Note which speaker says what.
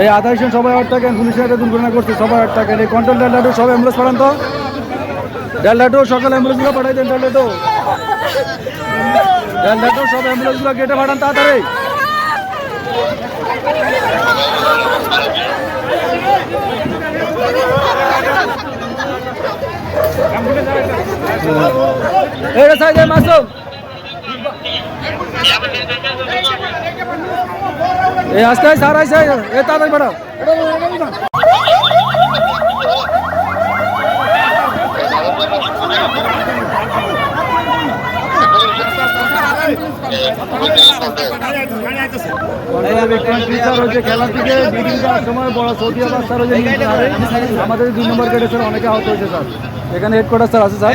Speaker 1: এই 28 জন সবাই 8 টাকা পুলিশের একটা দুর্ঘটনা করছে, সবাই 8 টাকা। এই কন্ট্রোল ডেল্টাটো সব অ্যাম্বুলেন্স পাঠান তো, ডেল্টাটো সকাল অ্যাম্বুলেন্সগুলো পাঠাই দেন, ডেল্টাটো সব অ্যাম্বুলেন্সগুলো গেটে পাঠান তাড়াতাড়ি। এটা সাইডে মাসুম এই আজকে স্যার আইছে, এ তাড়াতাড়ি পাঠাও। খেলার থেকে সময় বড় সৌদি আরব স্যার আমাদের 2 নম্বর গেটে স্যার অনেকে আহত হয়েছে স্যার। এখানে হেডকোয়ার্টার স্যার আছে স্যার।